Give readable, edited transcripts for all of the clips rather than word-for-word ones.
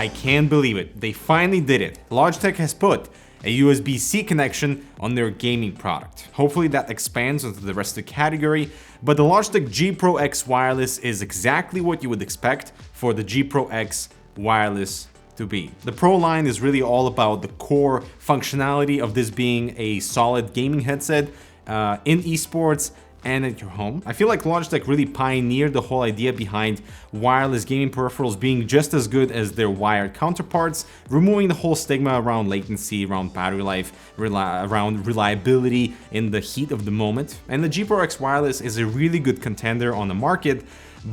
I can't believe it. They finally did it. Logitech has put a USB-C connection on their gaming product. Hopefully that expands into the rest of the category, but the Logitech G Pro X Wireless is exactly what you would expect for the G Pro X Wireless to be. The Pro line is really all about the core functionality of this being a solid gaming headset in esports and at your home. I feel like Logitech really pioneered the whole idea behind wireless gaming peripherals being just as good as their wired counterparts, removing the whole stigma around latency, around battery life, around reliability in the heat of the moment. And the G Pro X Wireless is a really good contender on the market,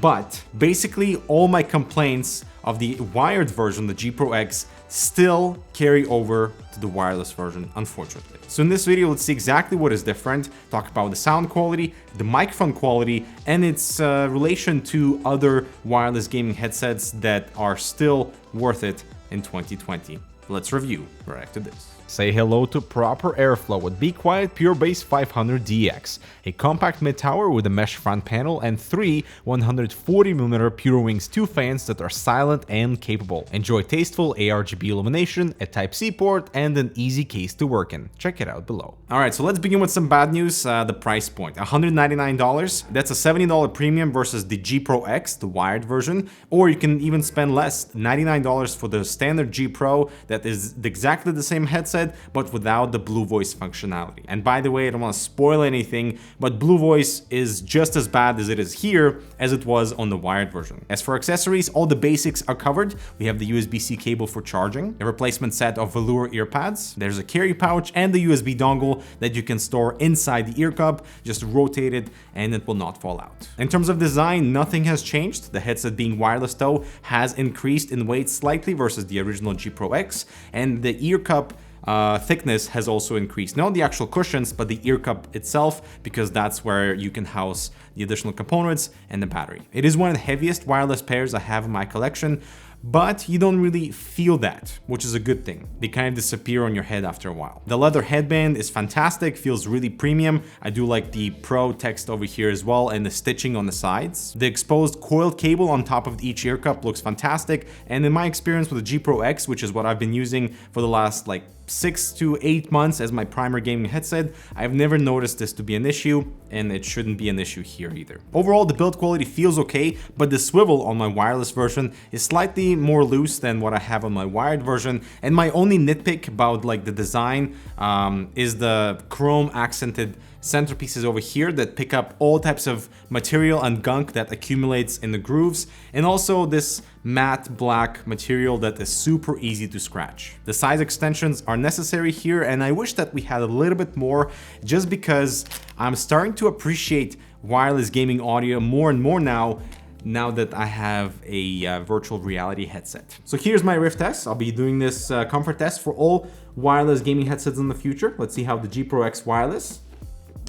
but basically all my complaints of the wired version, the G Pro X, still carry over to the wireless version, unfortunately. So in this video, let's see exactly what is different, talk about the sound quality, the microphone quality, and its relation to other wireless gaming headsets that are still worth it in 2020. Let's review right after this. Say hello to proper airflow with Be Quiet Pure Bass 500 DX, a compact mid-tower with a mesh front panel and 3 140mm Pure Wings 2 fans that are silent and capable. Enjoy tasteful ARGB illumination, a Type-C port, and an easy case to work in. Check it out below. Alright, so let's begin with some bad news. The price point, $199. That's a $70 premium versus the G Pro X, the wired version, or you can even spend less, $99 for the standard G Pro that is exactly the same headset but without the Blue Voice functionality. And by the way, I don't want to spoil anything, but Blue Voice is just as bad as it is here as it was on the wired version. As for accessories, all the basics are covered. We have the USB-C cable for charging, a replacement set of velour ear pads, there's a carry pouch, and the USB dongle that you can store inside the ear cup. Just rotate it and it will not fall out. In terms of design, nothing has changed. The headset, being wireless though, has increased in weight slightly versus the original G Pro X, and the ear cup thickness has also increased. Not the actual cushions, but the ear cup itself, because that's where you can house the additional components and the battery. It is one of the heaviest wireless pairs I have in my collection, but you don't really feel that, which is a good thing. They kind of disappear on your head after a while. The leather headband is fantastic, feels really premium. I do like the Pro text over here as well and the stitching on the sides. The exposed coiled cable on top of each ear cup looks fantastic, and in my experience with the G Pro X, which is what I've been using for the last 6 to 8 months as my primary gaming headset, I've never noticed this to be an issue, and it shouldn't be an issue here either. Overall, the build quality feels okay, but the swivel on my wireless version is slightly more loose than what I have on my wired version, and my only nitpick about the design is the chrome accented centerpieces over here that pick up all types of material and gunk that accumulates in the grooves, and also this matte black material that is super easy to scratch. The size extensions are necessary here, and I wish that we had a little bit more, just because I'm starting to appreciate wireless gaming audio more and more now that I have a virtual reality headset. So here's my Rift test. I'll be doing this comfort test for all wireless gaming headsets in the future. Let's see how the G Pro X Wireless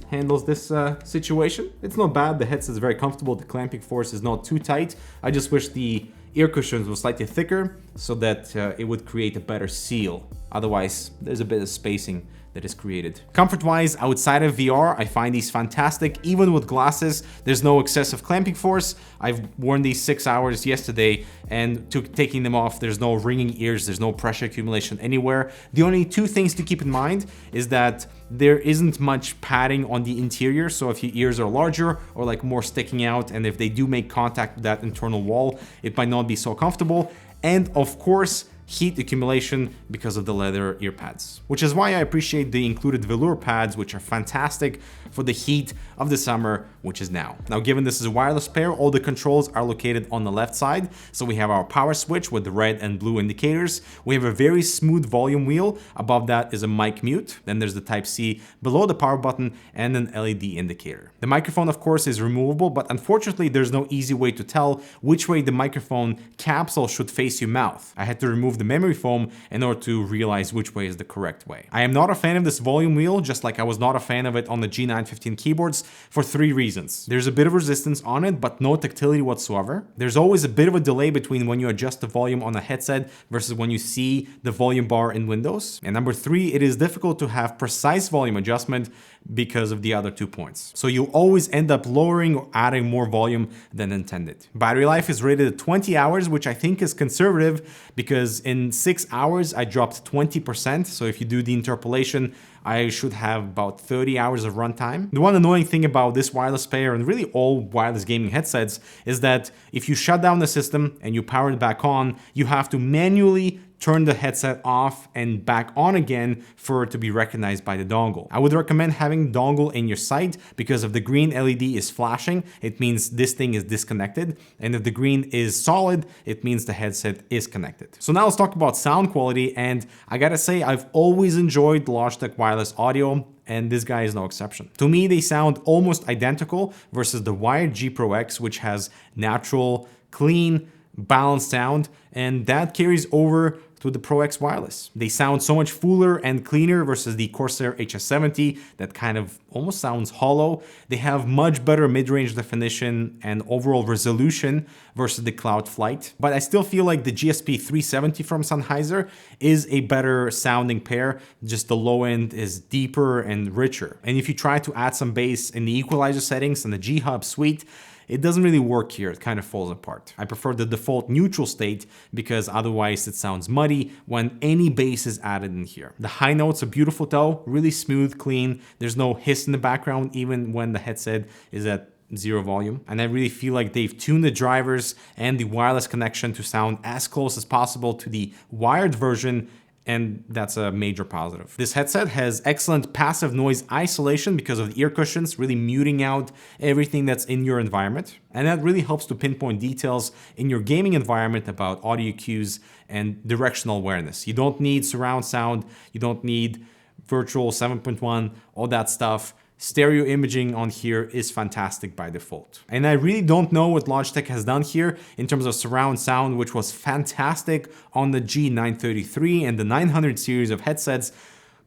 handles this situation. It's not bad. The headset is very comfortable. The clamping force is not too tight. I just wish the ear cushions were slightly thicker so that it would create a better seal. Otherwise, there's a bit of spacing that is created. Comfort-wise, outside of VR, I find these fantastic. Even with glasses, there's no excessive clamping force. I've worn these 6 hours yesterday, and taking them off, there's no ringing ears, there's no pressure accumulation anywhere. The only 2 things to keep in mind is that there isn't much padding on the interior, so if your ears are larger or more sticking out, and if they do make contact with that internal wall, it might not be so comfortable. And of course, heat accumulation because of the leather ear pads, which is why I appreciate the included velour pads, which are fantastic for the heat of the summer, which is now. Now, given this is a wireless pair, all the controls are located on the left side. So we have our power switch with the red and blue indicators. We have a very smooth volume wheel. Above that is a mic mute. Then there's the Type-C below the power button and an LED indicator. The microphone, of course, is removable, but unfortunately, there's no easy way to tell which way the microphone capsule should face your mouth. I had to remove remove the memory foam in order to realize which way is the correct way. I am not a fan of this volume wheel, just like I was not a fan of it on the G915 keyboards, for 3 reasons. There's a bit of resistance on it, but no tactility whatsoever. There's always a bit of a delay between when you adjust the volume on a headset versus when you see the volume bar in Windows. And number 3, it is difficult to have precise volume adjustment because of the other 2 points. So you always end up lowering or adding more volume than intended. Battery life is rated at 20 hours, which I think is conservative because in 6 hours I dropped 20%. So if you do the interpolation, I should have about 30 hours of runtime. The one annoying thing about this wireless pair and really all wireless gaming headsets is that if you shut down the system and you power it back on, you have to manually turn the headset off and back on again for it to be recognized by the dongle. I would recommend having the dongle in your sight because if the green LED is flashing, it means this thing is disconnected. And if the green is solid, it means the headset is connected. So now let's talk about sound quality. And I gotta say, I've always enjoyed the Logitech wireless audio, and this guy is no exception. To me, they sound almost identical versus the wired G Pro X, which has natural, clean, balanced sound, and that carries over to the Pro X wireless. They sound so much fuller and cleaner versus the Corsair HS70 that kind of almost sounds hollow. They have much better mid-range definition and overall resolution versus the Cloud Flight. But I still feel like the GSP 370 from Sennheiser is a better sounding pair. Just the low end is deeper and richer. And if you try to add some bass in the equalizer settings and the G-Hub suite, it doesn't really work here, it kind of falls apart. I prefer the default neutral state because otherwise it sounds muddy when any bass is added in here. The high notes are beautiful though, really smooth, clean. There's no hiss in the background even when the headset is at 0 volume. And I really feel like they've tuned the drivers and the wireless connection to sound as close as possible to the wired version, and that's a major positive. This headset has excellent passive noise isolation because of the ear cushions, really muting out everything that's in your environment. And that really helps to pinpoint details in your gaming environment about audio cues and directional awareness. You don't need surround sound, you don't need virtual 7.1, all that stuff. Stereo imaging on here is fantastic by default. And I really don't know what Logitech has done here in terms of surround sound, which was fantastic on the G933 and the 900 series of headsets,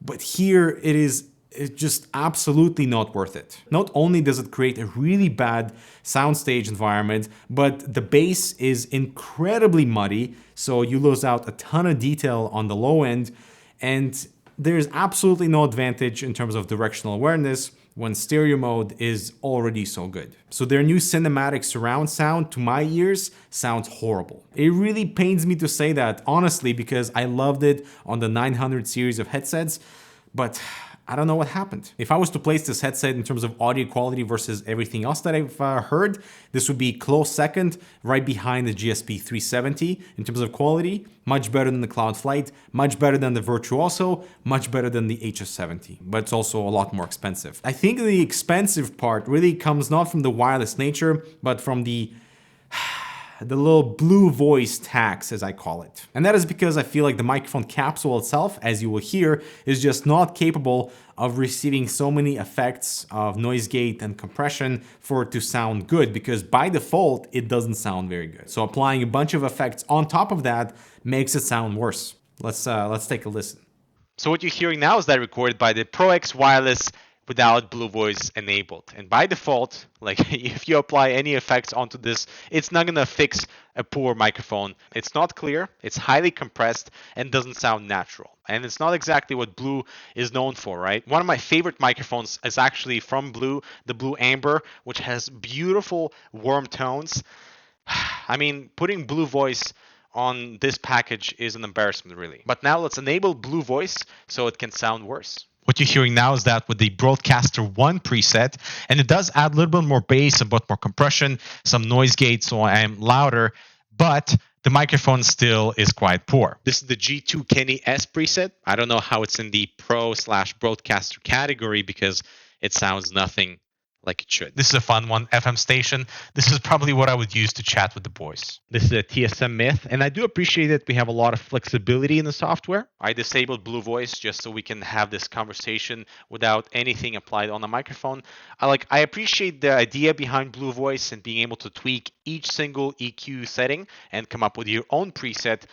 but here it's just absolutely not worth it. Not only does it create a really bad soundstage environment, but the bass is incredibly muddy, so you lose out a ton of detail on the low end, and there's absolutely no advantage in terms of directional awareness when stereo mode is already so good. So their new cinematic surround sound to my ears sounds horrible. It really pains me to say that, honestly, because I loved it on the 900 series of headsets, but I don't know what happened. If I was to place this headset in terms of audio quality versus everything else that I've heard, this would be close second, right behind the GSP 370 in terms of quality. Much better than the Cloud Flight, much better than the Virtuoso, much better than the HS70, but it's also a lot more expensive. I think the expensive part really comes not from the wireless nature, but from the little blue voice tax, as I call it. And that is because I feel like the microphone capsule itself, as you will hear, is just not capable of receiving so many effects of noise gate and compression for it to sound good, because by default, it doesn't sound very good. So applying a bunch of effects on top of that makes it sound worse. Let's take a listen. So what you're hearing now is that recorded by the Pro X Wireless without Blue Voice enabled. And by default, like if you apply any effects onto this, it's not gonna fix a poor microphone. It's not clear, it's highly compressed, and doesn't sound natural. And it's not exactly what Blue is known for, right? One of my favorite microphones is actually from Blue, the Blue Amber, which has beautiful warm tones. I mean, putting Blue Voice on this package is an embarrassment, really. But now let's enable Blue Voice so it can sound worse. What you're hearing now is that with the Broadcaster 1 preset, and it does add a little bit more bass, a bit more compression, some noise gate, so I am louder, but the microphone still is quite poor. This is the G2 Kenny S preset. I don't know how it's in the Pro/Broadcaster category because it sounds nothing like it should. This is a fun one, FM station. This is probably what I would use to chat with the boys. This is a TSM Myth, and I do appreciate that we have a lot of flexibility in the software. I disabled Blue Voice just so we can have this conversation without anything applied on the microphone. I appreciate the idea behind Blue Voice and being able to tweak each single EQ setting and come up with your own preset.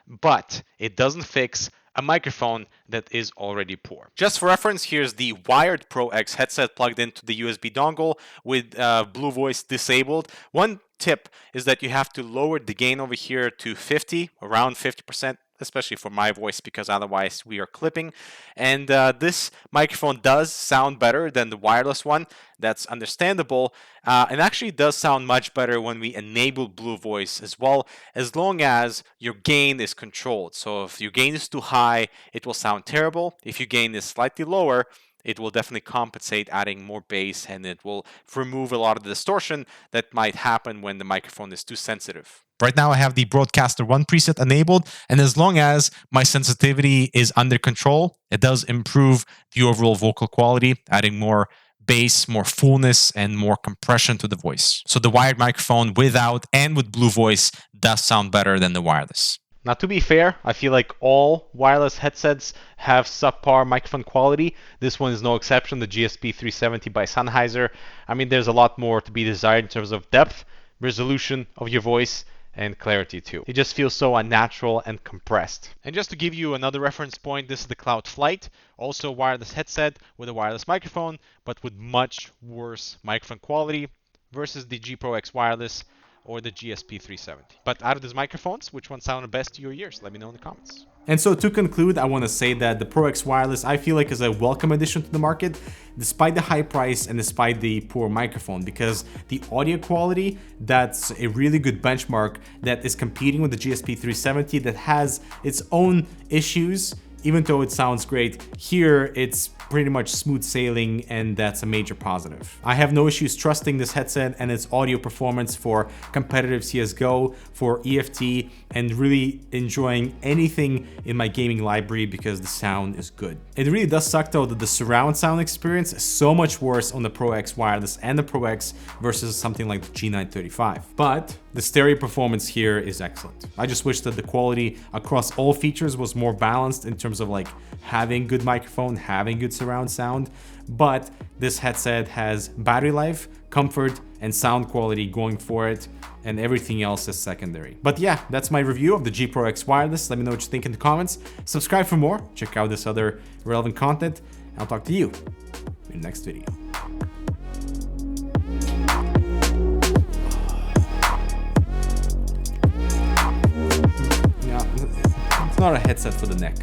but it doesn't fix a microphone that is already poor. Just for reference, here's the wired Pro X headset plugged into the USB dongle with Blue Voice disabled. One tip is that you have to lower the gain over here to 50, around 50%, especially for my voice, because otherwise we are clipping. And this microphone does sound better than the wireless one. That's understandable. And actually does sound much better when we enable Blue Voice as well, as long as your gain is controlled. So if your gain is too high, it will sound terrible. If your gain is slightly lower, it will definitely compensate, adding more bass, and it will remove a lot of the distortion that might happen when the microphone is too sensitive. Right now I have the Broadcaster 1 preset enabled, and as long as my sensitivity is under control, it does improve the overall vocal quality, adding more bass, more fullness, and more compression to the voice. So the wired microphone without and with Blue Voice does sound better than the wireless. Now, to be fair, I feel like all wireless headsets have subpar microphone quality. This one is no exception, the GSP 370 by Sennheiser. I mean, there's a lot more to be desired in terms of depth, resolution of your voice, and clarity too. It just feels so unnatural and compressed. And just to give you another reference point, this is the Cloud Flight, also a wireless headset with a wireless microphone, but with much worse microphone quality versus the G Pro X Wireless or the GSP 370. But out of these microphones, which one sounded best to your ears? Let me know in the comments. And so to conclude, I want to say that the Pro X Wireless, I feel like, is a welcome addition to the market, despite the high price and despite the poor microphone, because the audio quality, that's a really good benchmark that is competing with the GSP 370 that has its own issues. Even though it sounds great, here it's pretty much smooth sailing, and that's a major positive. I have no issues trusting this headset and its audio performance for competitive CSGO, for EFT, and really enjoying anything in my gaming library because the sound is good. It really does suck though that the surround sound experience is so much worse on the Pro X Wireless and the Pro X versus something like the G935. But the stereo performance here is excellent. I just wish that the quality across all features was more balanced in terms of like having good microphone, having good surround sound, but this headset has battery life, comfort, and sound quality going for it, and everything else is secondary. But yeah, that's my review of the G Pro X Wireless. Let me know what you think in the comments. Subscribe for more, check out this other relevant content, and I'll talk to you in the next video. Yeah, it's not a headset for the neck.